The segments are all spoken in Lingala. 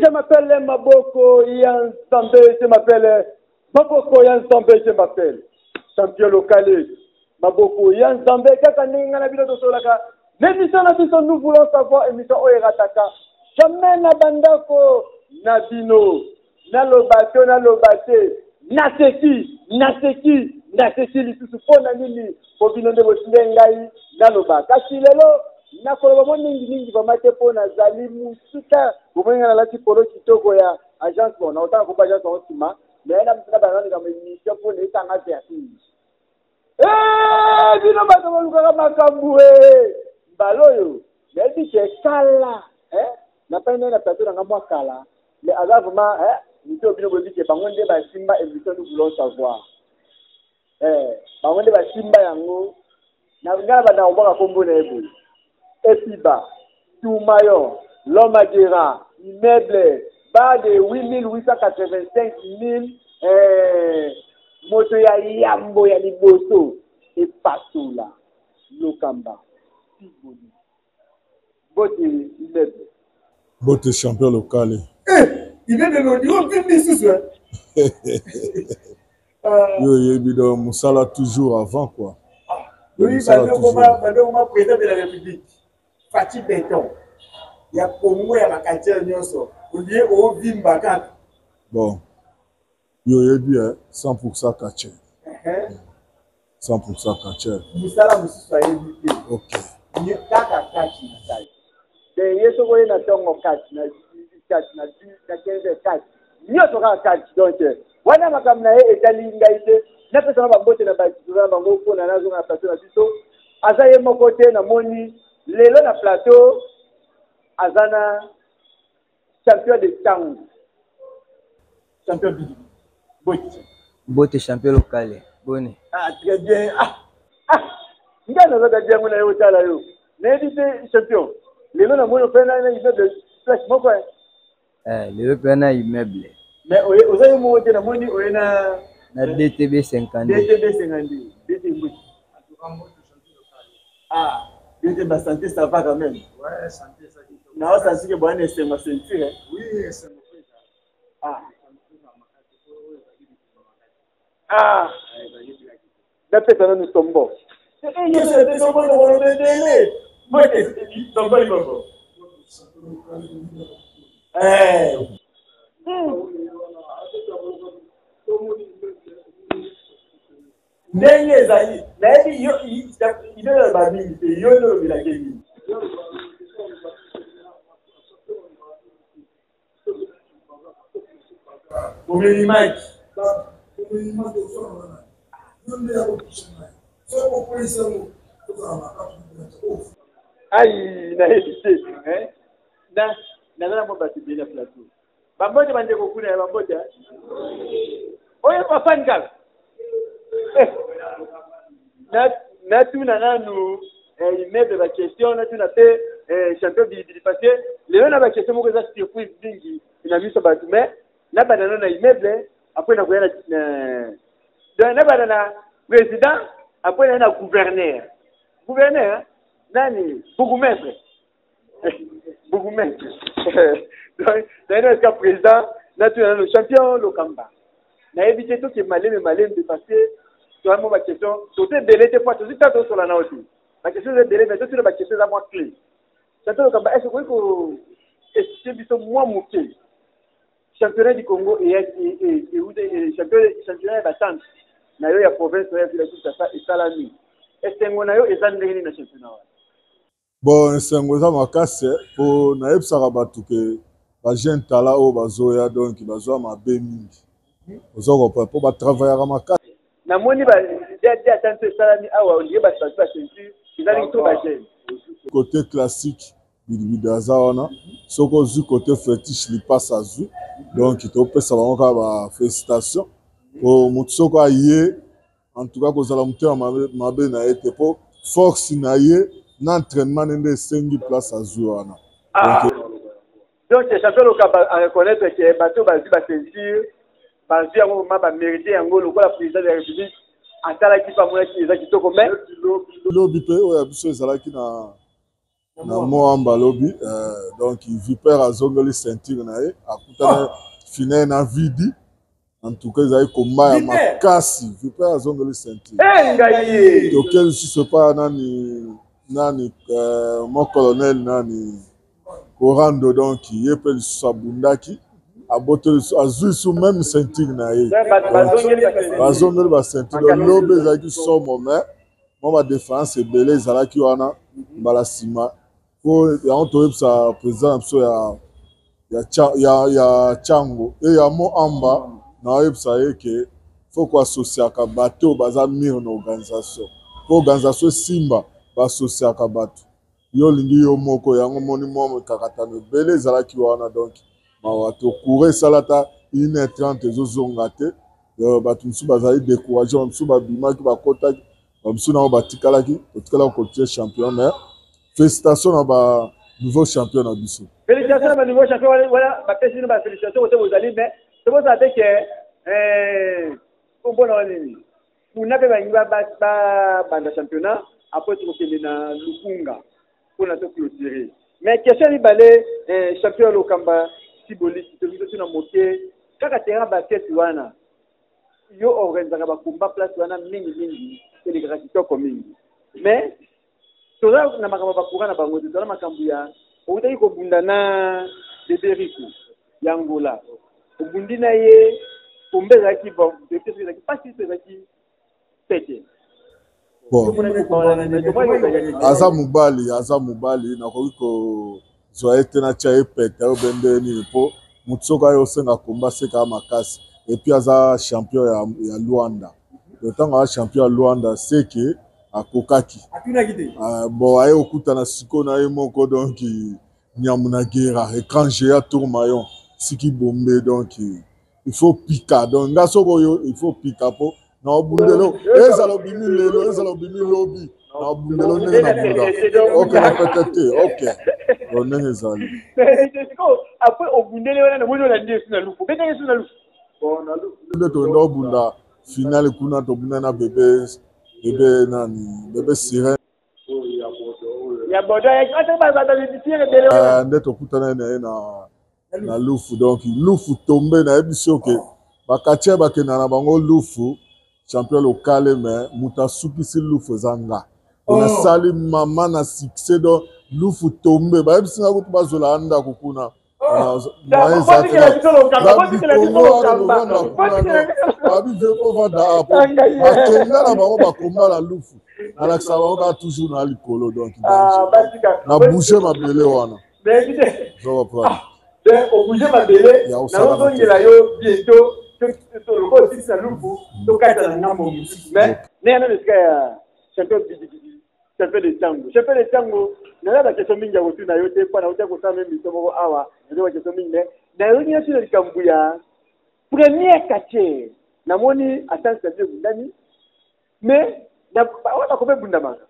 je m'appelle Maboko Yansambe, je m'appelle Maboko Yansambe, je m'appelle champion local. Maboko Yansambe, Kakaninga la ville de Solaka. L'émission, nous voulons savoir, émission Oerataka. Jamais na bandako, na bino, na lobato, na lobate, na seki, lisusu pona nini, po bino nde bosinde ngai, na loba. Kasi lelo, na koloba mingi bamate pona zali musika, kumenga na lati polo kitoko ya agence bon, na otanga kupa agence bon sima, mais na mtina banani kama émission pona itanga vertige. Bino bato balukaka makambu baloyo, mais c'est kala, na pas na plateau na moi kala, mais alors vraiment nous bino bodi ke bangonde ba simba émission nous voulons savoir. Bangonde ba simba yango na ngala ba na oboka kombo na ebo. Epiba, Toumayon, Lomadira, immeuble, bas de 8885 000, moto ya Yambo ya Liboso, et partout là, Lokamba, Tiboni, Bote immeuble. Bote champion local. Il vient de l'audio, on fait des sous. Yo, Moussala toujours avant quoi. Oui, on va président de la République. Fatih Béton. Il y a Congo et la Katia Nyoso. Vous dites au Vimbakat. Bon. Yo bien 100% Katia. 100% Katia. Moussala Moussala invité. OK. Ni kaka Katia na sai. De yeso ko na tongo Katia na 15 Katia. Nyoso ka Katia donc. Wana makamna etali ngaite. Na pesa na babote na ba bango ko na nazo na plateau na biso. Azaye moko te na moni lelo na plateau azana champion de town. Champion big. Bote champion local. Boni. Très bien. Ngana za bien mona yo tala yo. N'edite champion. Lelo na moni pena na ibe de flash moko. Lelo pena immeuble. Mais ozaye moko te na moni oyena na DTB 50. DTB 50. DTB. DTB ma santé ça va quand même. Ouais, santé ça dit. Non, ça c'est que bon c'est ma ceinture. Oui, c'est mon frère. D'après ça nous sommes bons. C'est ndenge ezali nayebi yo idole babili te yo nde obilaki nini omeli maki ayi nayebi te nazala mo bato bele plateau bambote bandeko kuna ya bambote oyo bafani kaka natuna nanu immeuble ba question natuna pe champion bibili parce que lelo na ba question moko za surprise bingi ina miso ba mais na banana na immeuble après na koya na banana président après na gouverneur nani bourgmestre donc est-ce que président natuna nanu champion lokamba na éviter tout qui malem parce que tu as mon question tout est belé des fois tout ça sur la note la question est belé mais tout la question est moins clé c'est tout comme est-ce que c'est plutôt moi mouké championnat du Congo et championnat battant na yo ya province ya vile tout ça et salami est-ce que ngona yo ezandeli na championnat bon sengo za makase po na yebsaka batu ke ba jeune tala o bazoya donc bazoa mabe mingi ozoko po ba travailler makase na moni ba dia tanto salami awa on ba sa ceinture izali to ba jeune côté classique bidaza wana soko zu côté fétiche li passe à zu donc to pesa bango ka ba félicitations pour mutu soko aye en tout cas kozala mutu mabe na ete po force na ye na entraînement nende sengi place à zu wana donc c'est champion local à reconnaître que bateau ba zu ba ceinture bazia ngo maba mériter yango lokola président de la République atala ki pa mona ki ezaki toko mais lobi pe oya biso ezalaki na na Moamba lobby donc Vipère azongeli ceinture na ye akutana final na vidi en tout cas ezali komba ya makasi Vipère azongeli ceinture toke lisusu epa nani mon colonel nani Korando donc ye mpe lisusu abundaki azwi lisusu même ceinture na ye bazongeli baceinture donc lobi ezalaki somo mais mo badéfense ebele ezalaki wana mbala nsima po yango toyebisa président na biso ya Tchango e ya Moamba na oyebisa ye ke fo koasosiaka bato baza mire na organisation po organisation esimba baasosiaka bato yo olingi yo moko yango moni mwa mikakatano ebele ezalaki wana donc mawa tokure esalata 1h30 ezozonga te bato mosusu bazali découragé bamosusu babimaki bakotaki bamosusu nango batikalaki totikalaki kotie champion mais félicitations na ba nouveau champion na biso. Félicitations na nouveau champion voilà ba pesi na félicitations wote bozali mais c'est pour ça que kompona nini kuna pe bangi ba banda championnat après tu kokende na Lukunga pour na to clôturer mais question li balé champion lokamba Siboli to biso na moke kaka terrain basket wana yo organiser ba combat place wana mingi les gratuités comme mais toza na makambo bakura na bango toza na makambo ya okutaki kobunda na Deberiku ya Angola obundi na ye pombe ezalaki bon depuis ezalaki pasi ezalaki pete bon aza mobali nakoki kozwa ye te natya ye pete obende nini mpo motu soki aye osenga komba sekaka makasi epuis aza champion ya Luanda ntango aza champion ya Luanda seke akokaki bon aye okutana siko na ye moko donc nyamu na gera écran géant tourmaillon siki bombe donc il faut pika donc nga soko oyo il faut pika po na obundelo ezala obimi lelo ezala obimi lobi na obundelo ndenge na bunda ok na peut-être ok donc ndenge ezali après obundelo wana na moni ola ndesi na lufu bete yesu na lufu bon na lufu nde toenda obunda finale kuna tobunda na bebe sirène ya bodo ata bazata lebitiere bele nde tokutana na ye na lufu donc lufu tombe na yebiso ke bakatia bakenda na bango lufu champion lokale mais muta sukisi lufu ezanga nasali mama na succès donc lufu tombe bayebisinga kutu bazola ndako kuna akenda na bango bakomba na lufu alakisa bango kaka toujours na likolo donc na bouge mabele wana obouge mabele naozongela yo bientôt toloko osisi na lufu tokata na ngambo mosusu mais neyana na esika ya champion de ntango naza bakestion mingi ya kotuna yo te mpo nauta kosala me miso moko awa naza bakestion mingi me nayoki nyonso na likambo ya premier quartier namoni atance na bio ebundani mais awa bakomi ebundamaka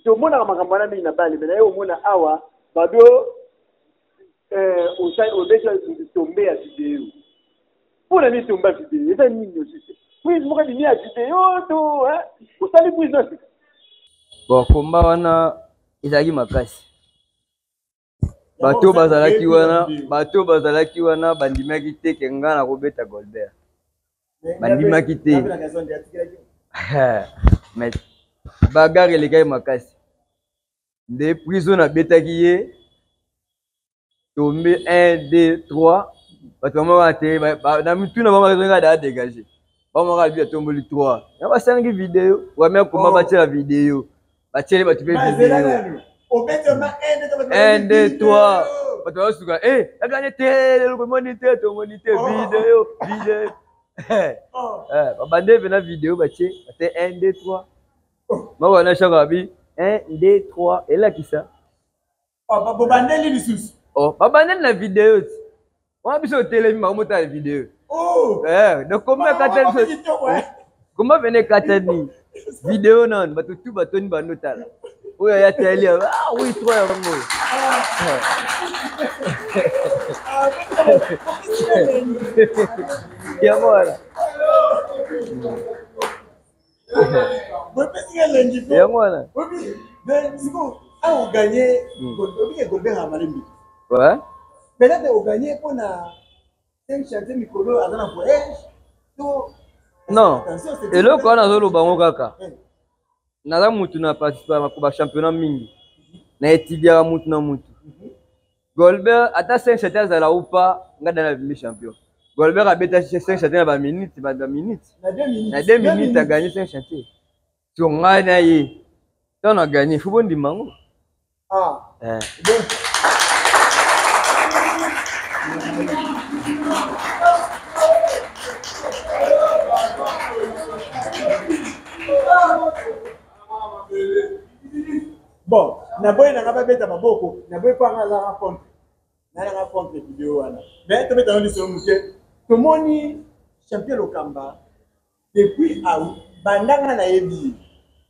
tomonaka makambo wana mingi na bale me naye omona awa bado obeta tombe ya video mpona nini tombe ya video eza nini osise prise moko dini ya video to osali prise na sika bon komba wana ezalaki makasi bato bazalaki wana bandimaki te ke nga na kobeta Golbert bandimaki te mais bagare elekaki makasi nde prison nabetaki ye tombe 1 2 3 bato bamaka te na mituna bamaka daa dégagé bamaka bi atomboli 3 na basangi video wamea komba batiela video batiele bato pe video 1 2 3 bato basuka agane te lokomoni te tomoni te video babande vena video batie bate 1 2 3 moko na shaka bi 1 2 3 elakisa babandeli lisusu babandeli na video ti wana biso otelemi makomotala video donc comment vene katani video nanu bato tu batoni bandotala oyo ayateli oui 3 ya bango yango wana yango wana Ah, on gagnait. Golbert a Malembi. Ouais. Peut-être on gagnait qu'on a 5 chantiers micro à un voyage. Non. Et là, quand on a le bango kaka. Naza mutu na participer à championnat mingi. Na étudier mutu na mutu. Golbert ata 5 chantiers à la ou pas, ngada na demi champion. Golbert a bêta 5 chantiers na ba minutes, ba 2 minutes. Na 2 minutes a gagné 5 chantiers. Si on a ye, on a gagné, faut bon dimango. Ah. Bon, na boy na ngaba beta maboko, na boy pa nga la rencontre. Na la rencontre vidéo wana. Mais to beta on sur muke. To moni champion Lokamba depuis août bandanga na yebi.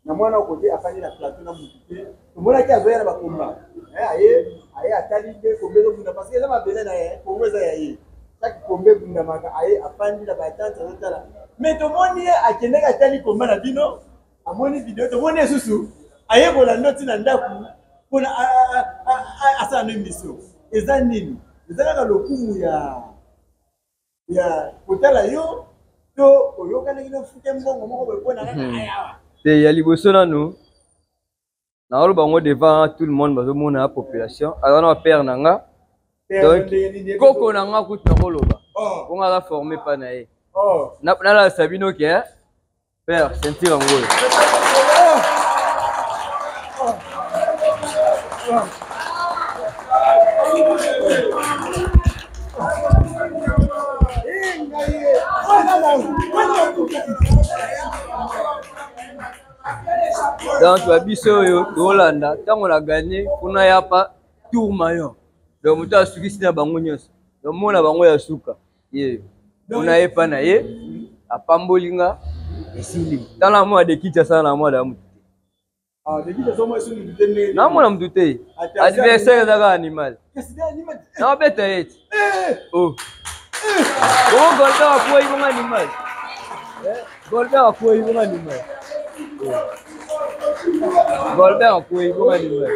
Na mwana côté afani na plateau na muke. To mona ki azoya na bakomba. Aye atali de kombezo bunda parce que za mabele na ye, komweza ya ye. Chaque kombe bunda maka aye afani na batante zotala. Mais to moni akende ka tali komba na bino. Amoni vidéo to moni susu. Aye bola ndoti na ndaku kuna asa na mission eza nini eza ka lokumu ya kotala yo to oyokana kino fuke mbongo moko bepona kaka ayawa te ya liboso nanu na olo bango devant tout le monde bazo mona la population alors na père nanga donc koko nanga kutu koloba on nga formé pa na ye na la sabino ke père sentir ngolo donc babiso oyo tolanda ntango na gagné kuna ya pa tour maillon donc moto asukisi na bango nyonso donc mona bango ya suka ye kuna ye pa na ye apambolinga esili tala mo adekiti asala na mo da mutu na mona mutu te adversaire ezaka animal na obeta yeti oh comment Golbert akwei bongo animal Golbert akwei bongo animal Golbert akwei bongo animal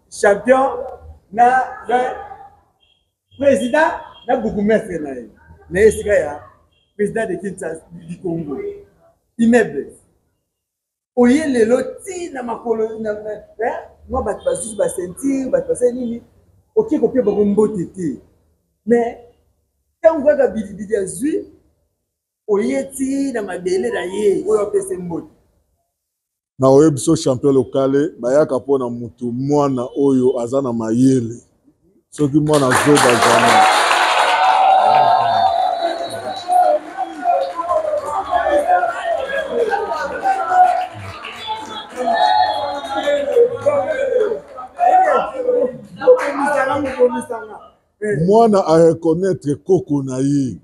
champion na président na bourgmestre na esika ya président de Kinshasa du Congo immeuble oye lelo ti na makolo na moi bat basus ba sentir bat passer nini OK kopie ba mbote te mais quand on va bidibidi azui oye ti na mabele na ye oyo pese mbote na oyebiso champion lokale bayaka mpona mutu mwana oyo aza na mayele soki mwana zoba zana mwana a reconnaître koko na ye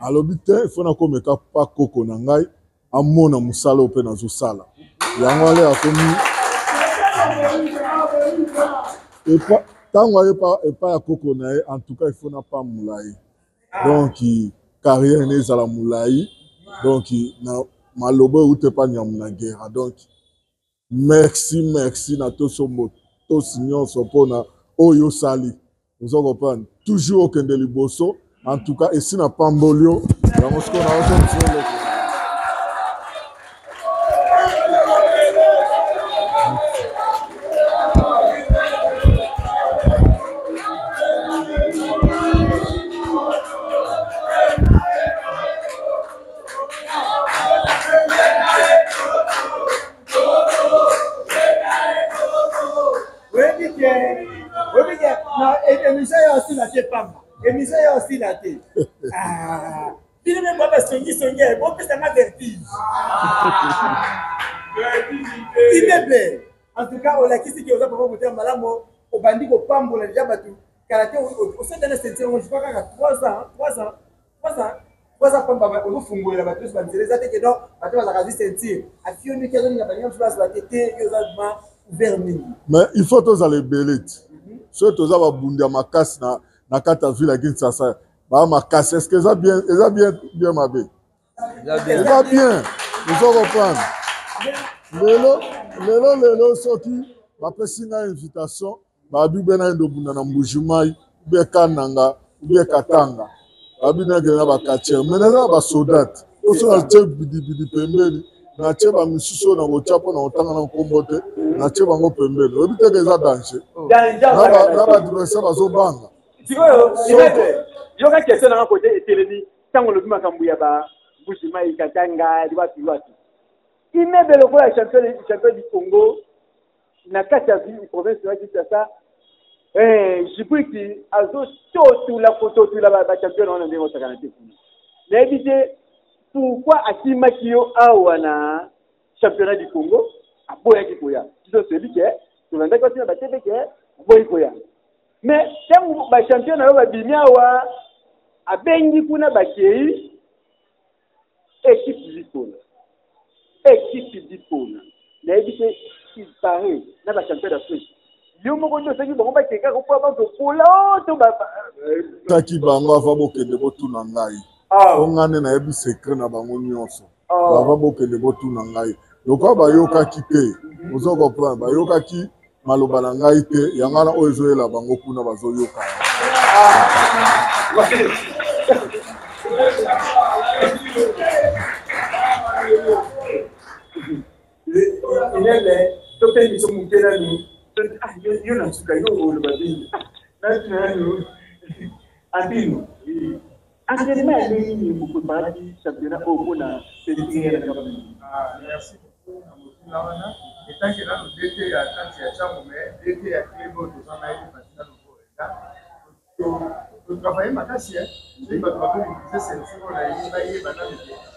alobi te ifo nakomeka pa koko na ngai amona mosala oyo mpe nazosala yango ale akomi ntango aye epai ya koko na ye en tout cas ifo napambola ye donc carrière ne ezala molai donc na maloba euti epa nyamu na guerre donc merci na tosi nyonso mpona oyo osali oza comprendre toujours okende liboso en tout cas esi na pamboli yo yango siko na ozotiele émission ya aussi la té ah il même pas songi bon peut ça m'a vertige immeuble en tout cas on la kisi qui oza pour monter malamo au bandi ko pambola déjà batu karaté au sein de la ceinture je crois qu'à 3 ans pamba on fungola batu se banzela zate que non batu bazaka zi ceinture a fioni que on a banya place la tété yo za ma ouvert mingi. Mais il faut tous aller belete. Ceux tous à babundi à ma casse na kata ville à Kinshasa. Bah ma casse, est-ce que ça bien ma bé? Ça bien. Ils vont reprendre. Lelo soki ba pesina invitation ba bi bena ndo bunda na mbujumai be kananga be katanga ba bi na gena ba kache menena ba soldat o so na che bidi pembeli na che ba misuso na go chapo na otanga na kombote na che bango pembeli o bi te ke za danger na ba diversa ba zo banga sikoyo yo ka question na côté eteleni tango lo bima kambuya ba mbujumai katanga liwati immeuble lokola champion du Congo na kati ya province ya Kinshasa Djibouti azo totula ba champion wana ndengo sakanate kuna na ebite pourquoi akimaki yo awa na championnat du Congo aboya kikoya kizo celui que tulanda kwa tina batebe ke aboya kikoya mais tangu ba champion na ba bimia wa abengi kuna bakei équipe zikona équipe d'Ipona. N'habite il paraît na ba champion d'Afrique. Yo moko ndo seki bango ba keka ko pa bango kola to ba taki bango ava bokende botuna ngai. Ongane na yebi secret na bango nyonso. Ava bokende botuna ngai. Lokwa ba yoka kite. Ozo comprendre ba yoka ki maloba na ngai te yangana oyo ezoyela bango kuna bazo yoka. Il est docteur Misso Moukelani. Ah, yo na suka yo le babi. Na yo. Andino. Entraînement ni beaucoup parti championnat au Bona, c'est bien la Ah, merci beaucoup na motuna et tant que là le DT à tant que ça mais DT à Clébo de ça na ile parce que le travail makasi c'est pas trop c'est sur la ligne ba yé bana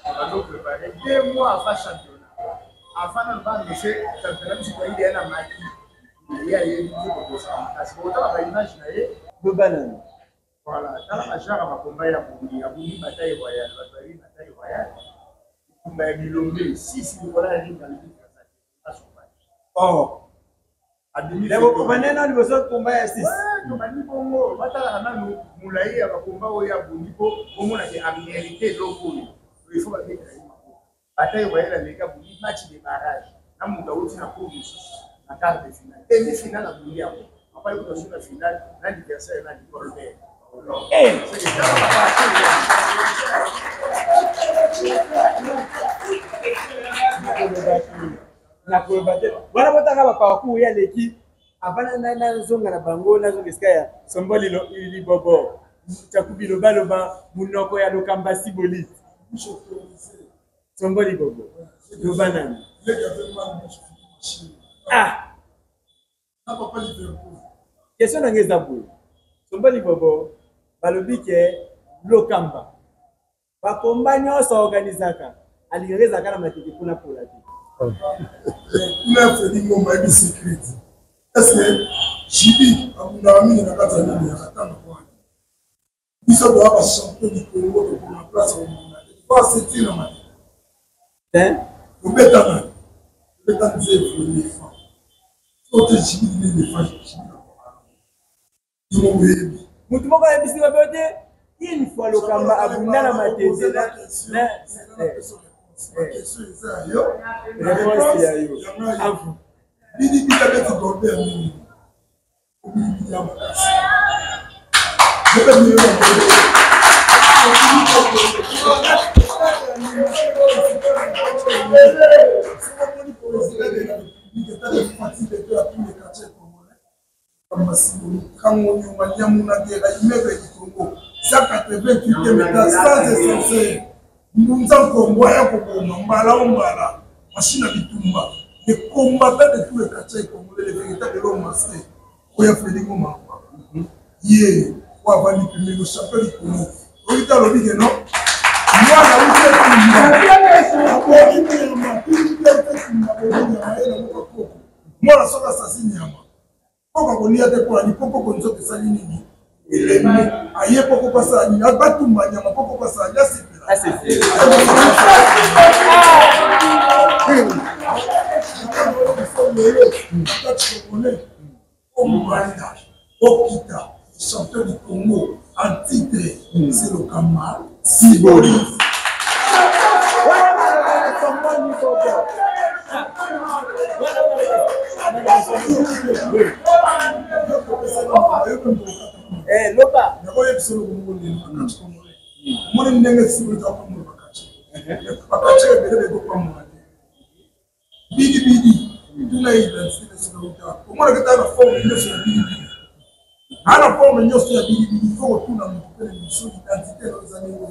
on va préparer 2 mois avant championnat. Avant de voir monsieur championnat c'est pas idéal à Maki. Il y a eu beaucoup de ça. Parce que on va imaginer de banane. Voilà, dans la majorité ma combat ya Bouni bataille royale, bataille royale. Combat Milombe, si voilà la ligne dans le oh. À demi. Les combatants dans le besoin combat ya 6. Ouais, combat ni bongo, batala na moulaye ya combat oya Bouni po, bongo na américain loko. Il faut pas mettre bataille royale avec Bouni match de barrage. Na muda uti na pour na quart de finale. Demi-finale à Bouni hapo. Après il faut la finale, l'adversaire là du Colbert. Voilà botaka ba parcours ya l'équipe avant na zonga na bango na zonga skaya somboli li bobo chakubi lo baloba munoko ya lokamba siboli somboli bobo lo banana ah na papa Liverpool question na ngeza boy somboli bobo balobi ke lokamba bakomba nyonso organizaka alirezaka na matiki kuna pola ti kuna fedi ngomba bi secret est-ce que jibi amuna mini na kata nini ya katana kwa biso do aba champion du Congo pour la place au monde pas c'est na mati ubeta nzefu ni fa ote jibi ni fa jibi mutu moko ya bisi babote une fois lokamba abunda na matete na réponse ya yo avu bidi bida beti dombe mini bidi ya makasi bebe ni yo machine à bitumba, les combattants de tous les quartiers congolais, les véritables hommes masqués, où il y a Frédéric Omar. Hier, pour avoir le champion du Congo. Vous avez dit que non? Moi, la seule assassine, pourquoi on y a des points, pourquoi on y a des salines? Il est mis, aïe, pourquoi pas ça? Il y a pas tout le monde, pourquoi pas ça? Il y a ces ah c'est Champion du Congo en titre, c'est le Kamba Siboli. Alors, comme nous sommes il faut retourner dans l'identité de nos amis. Vous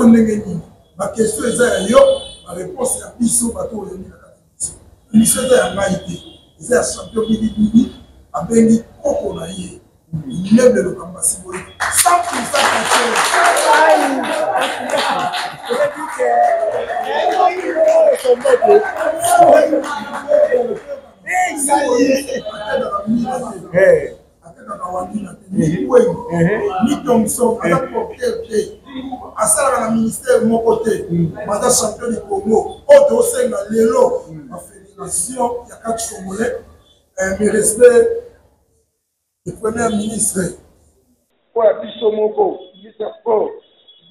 avez des ma question est ma réponse est à Bissot, bateau de la mission est à Maïté. C'est un champion Bidi, à Benny Kokonaïe, l'immeuble de Kamba Siboli. 100% ni Thompson, à ça dans le ministère de mon côté, madame champion du Congo, autre sein dans l'élo, ma fédération, il y a 4 Congolais, mes respects, le premier ministre. Pour la Bissomoko, ministre sport,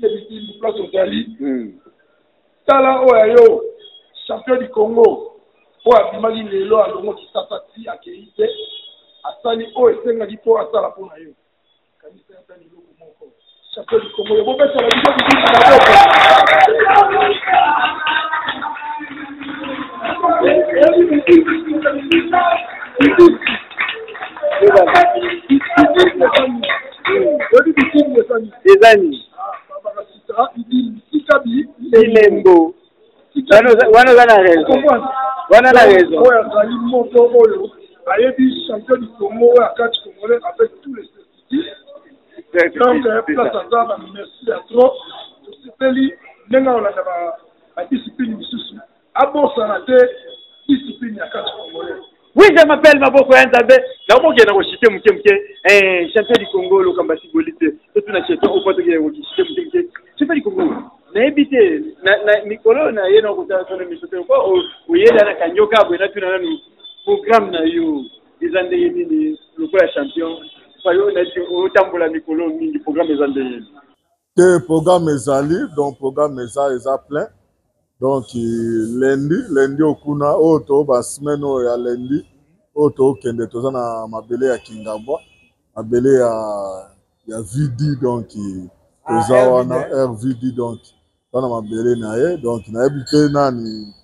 député place au Dali, Tala Oyayo, champion du Congo. Po abimaki lelo alongo kisasati akeite asali oyo esengaki po asala mpona yo kanisa ya tani eloko moko champion du Congo yobopesala biso bibibi Ilembo. Wana na raison. Wana na raison. Oyo moto oyo ayebi champion du Congo à 4 Congolais avec tous les certificats. Donc place à ça, merci à trop. Sepeli nenga olanda ba discipline misusu. Abosana te discipline ya 4 Congolais. Oui, je m'appelle Maboko Yanzabe. Là, on vient de rechuter champion du Congo, le Kamba Siboli. C'est une champion au pote qui est rechuté. Champion du Congo. Na ebité na mikolo na yena kutana na misoto ko oyela na kanyoka bwe na tuna na programme na yo izande yini le ko ya champion pa yo na otambola mikolo mingi programme izande yini te programme ezali donc programme eza plein donc lundi okuna oto ba semaine o ya lundi oto kende toza na mabele ya Kingabwa mabele ya vidi donc toza wana RVD donc dans ma belle naie donc na ebité nani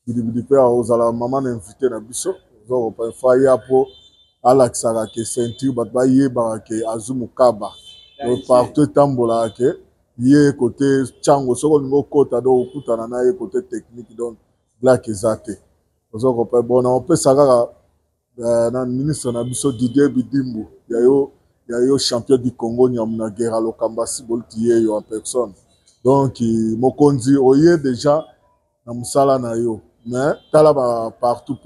bidibidi pe ozala maman invité na biso zo pa faya po alaxaka ke ceinture bat ba yeba ke azumukaba donc partout tambola ke ye côté chango soko ngo kota do kutana na ye côté technique donc black ezate zo pa bona on peut saka na ministre na biso Didier Bidimbu ya yo champion du Congo nyamuna guerre lo Kamba Siboli yo en personne. Donc, mokonzi oye déjà na musala na yo. Mais tala ba partout.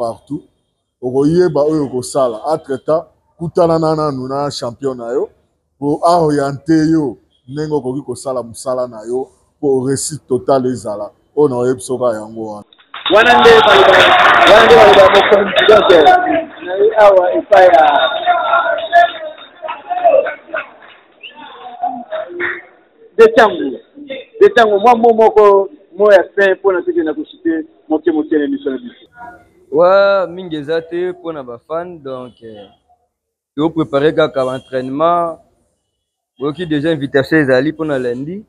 Oye ba oyo ko sala. Atreta kutana na champion na yo pour orienter yo nengo ko ko sala musala na yo pour réussite total ezala. Ona oyebso ba yango wana. Wana nde ba mokonzi donc na awa ipaya de tango moi moko moya fin pona teke na kushite moke na mission biso wa mingi ezate pona ba fan donc yo préparer kaka entraînement oki déjà invitation ezali pona lundi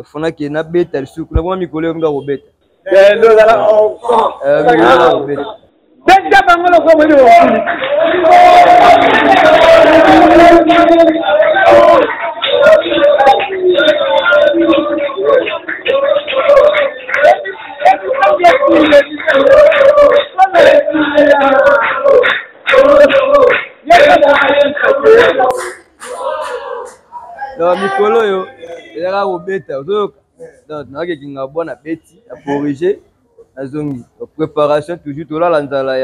fona ke na beta suku na bwa mikolo nga ko beta ndo dala o beta bangolo ko mo yo donc mikolo yo ezaka kobeta ozoyoka donc nakeki nga bwana beti ya corriger nazongi préparation toujours tolala nzala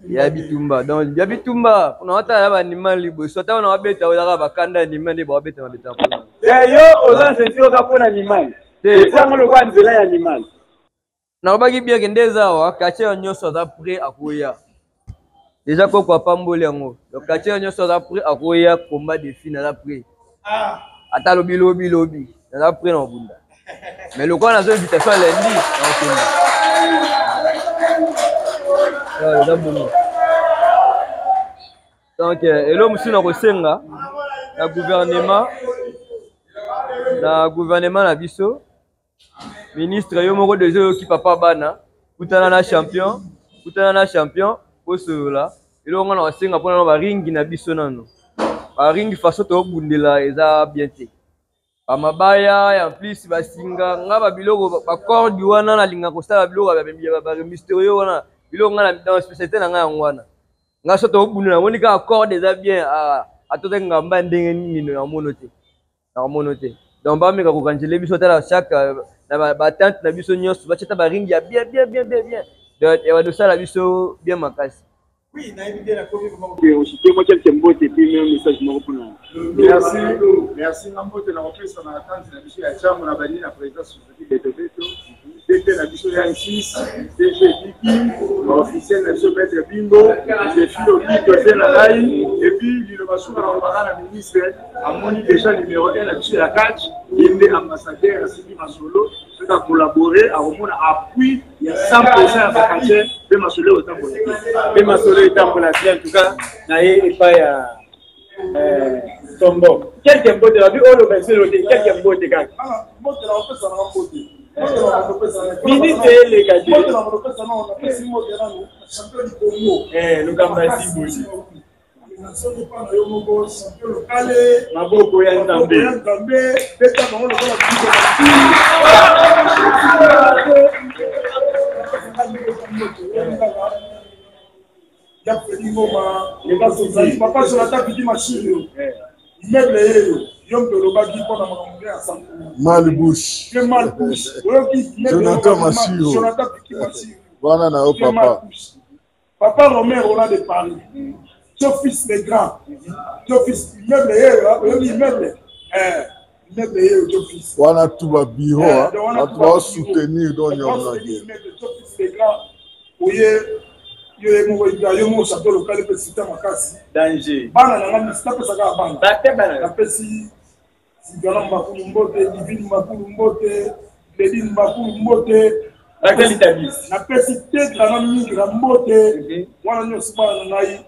ya bitumba donc ya bitumba kuna wata ya banima liboso ata wana wabeta ozaka bakanda anima nde bawabeta mabeta yo oza sentio ka pona animal te sango lokwa nzela ya animal Na baki bien que ndezawa quartier nyonso za prêt akoya. Déjà quoi pamboli yango. Le quartier nyonso za prêt akoya combat de fin na prêt. Ata lobi na prêt na bunda. Mais le quoi na zo invitation lundi na okende. Donc elo musu na kosenga na gouvernement na biso ministre yo moko dezo ki papa bana kutana na champion po solola elo ngana wasenga pona ba ringi na biso nano ba ringi faso to bundela eza bien te ba mabaya ya plus basinga ngaba biloko ba corde wana na linga ko sala biloko ba mystérieux wana biloko ngana dans spécialité na ngana ngwana nga soto bundela woni ka corde eza bien a to ngamba ndenge nini na mono te donc ba meka ko kanjele biso tala chaque ba tante na biso nyonso ba cheta ba ringi ya bien donc et va de ça la biso bien makasi. Oui, na bien la commune comment aussi moi quelques mots et puis même message mo pour merci Nambote na reprise na attente na biso ya chamu na bali na présidence de Tobeto c'était la biso ya 6 DG Diki officiel na biso Maître Bingo les filles qui doivent na rai et puis l'innovation na ministre amoni déjà numéro 1 na biso ya 4 inde ambassadeur Sidi Masolo à collaborer à au appui il y a 100% à vacances de Masolo autant pour de Masolo étant pour la en tout cas naé et pas ya Tombo quelques mots de la vie on le met sur quelques mots de gars moto na opesa na moto ministre les gars moto na opesa na on a si moto na champion du Congo le Kambasi Boli nasoki pa na yo moko champion local maboko ya Nzambe beta bango lokola papa sur la table di machine immeuble yeyo yombe lobaki mpona makambo ya sango Malbouche Jonathan Massiro wana na yo papa Romain Roland de Paris fils les grands fils immeuble yeyo immeuble fils wana tu ba bureau atu ba soutenir don nyom na guerre fils les grands oye yo mo château local pe sita makasi danger bana na ngami sita pesa ka bana bate bana na pesi sigala mbakulu mbote divine mbakulu mbote ledine mbakulu mbote akali tabis na pesi tetra na migra mbote wana nyonso bana na ngai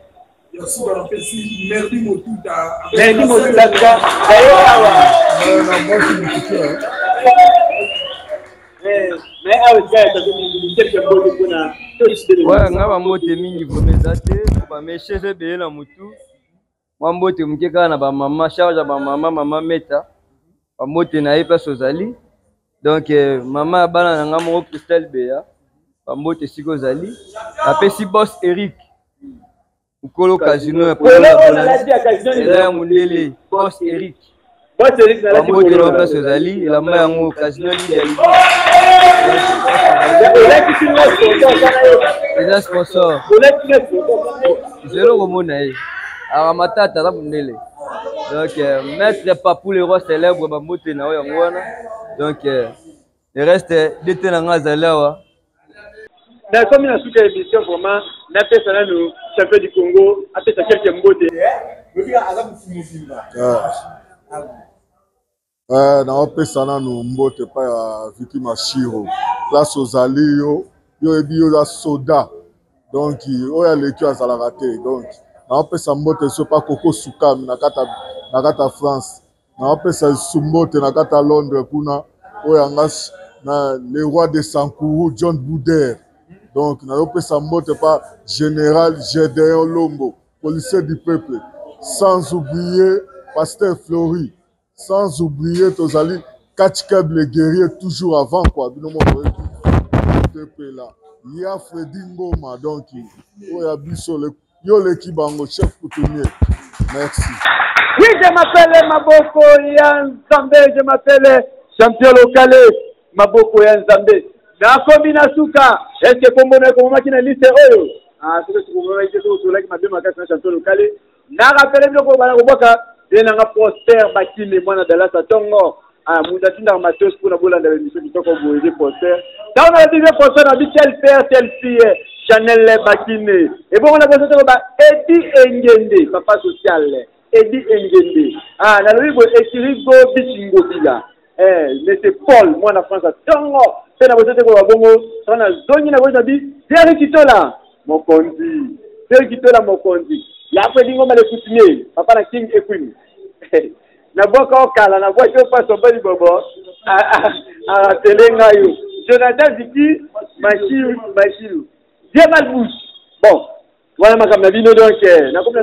ya suba na pesi merdi motuta ka dayo awa na bosi mtukia mais awa gars quelques mots de kuna ouais ngaba mbote mingi vomeza te ba mesheze be na mutu mwa mbote mke kaka na ba mama charge ba mama meta ba mbote na yepa sozali donc mama bana na ngamo Christelle Beya ba mbote siko zali apesi boss Eric ukolo casino pour la mundele boss Eric na la mbote na yepa sozali la mama yango casino ni les sponsors zéro komona ye amatata za mundele donc maître Papou le roi célèbre bambote na oyo yango wana donc le reste dete na nga azali awa na komi na suka émission vraiment napesa nanu champion du Congo apesa quelques mbote naopesa nanu mbote pa ya Viki Mashiro place ozali yo ebi yo za soda donc oyo aleki azalaka te donc naopesa mbote so pa Koko Sukami na kata France naopesa mbote na kata Londres kuna oyo anga na le roi de Sankourou John Bouder donc naopesa mbote pa général Gédéon Lombo policier du peuple sans oublier pasteur Flori sans oublier tozali Kachkeb le guerrier toujours avant quoi binomo là il y a Freddy Ngoma donc oya biso le yo l'équipe bango chef coutumier merci. Oui, je m'appelle Maboko Yanzambe, je m'appelle champion local Maboko Yanzambe. Na komi na suka est-ce que kombo na komoma kina liste oyo c'est que kombo na liste oyo like mabema ka champion local na rappelle biloko bana koboka nanga Prosper Bakile mwana Dallas Tongo muda tinda matos pour na bolanda l'émission kitoko boye Prosper Dans la deuxième personne, on dit tel père, telle fille, Chanel Bakine. Et bon, on a besoin de Eddie Engende, papa social. Eddie Engende. Ah, on a le livre Ekirigo Bichingo Bila. Mais c'est Paul, moi, en France, Tongo. C'est la besoin de Bongo. On a zone, on a besoin de dire, Thierry Kitola, mon condi. Thierry Kitola, mon condi. Il y a après, on va le continuer. Papa, la King et Queen. Na boka okala, na voiture pas son body bobo. Ah, telenga yo. Jonathan Ziki, Machilu. Bien mal bouche. Bon, voilà ma camarade, donc, na comme ça,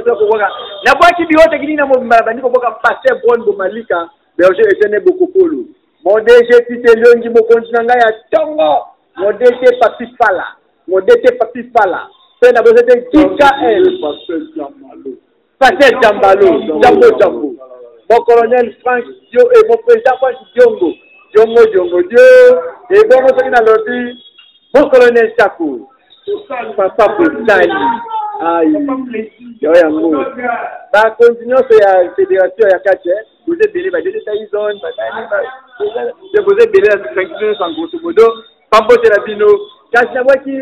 na bois qui biote qui n'a pas dit qu'on va passer bon pour Malika, mais j'ai été beaucoup polo. Mon DG, si c'est l'un qui me continue à Tongo, mon DG Papi Fala, mon DG Papi Fala, c'est la besoin de KL, Passer Jambalo, Jambo. Mon colonel Franck Dio et mon président Franck Diongo, et bon, on a lobby, mon colonel Chakou. Papa Boussani. Aïe. Bah, continuons sur la fédération à 4. Vous êtes béni, bah, des Taïzon, vous êtes béni à 5 en grosso modo. Pambo Terapino, Kachnawaki,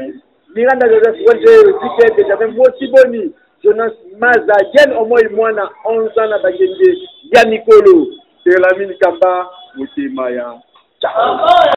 Miranda Joseph, Wodje, Ticket, j'avais Motiboni, Jonas Maza, Yen Omo et Moana, 11 ans à Bagende, Yannikolo, c'est la mine Kamba, Moutimaya. Ciao.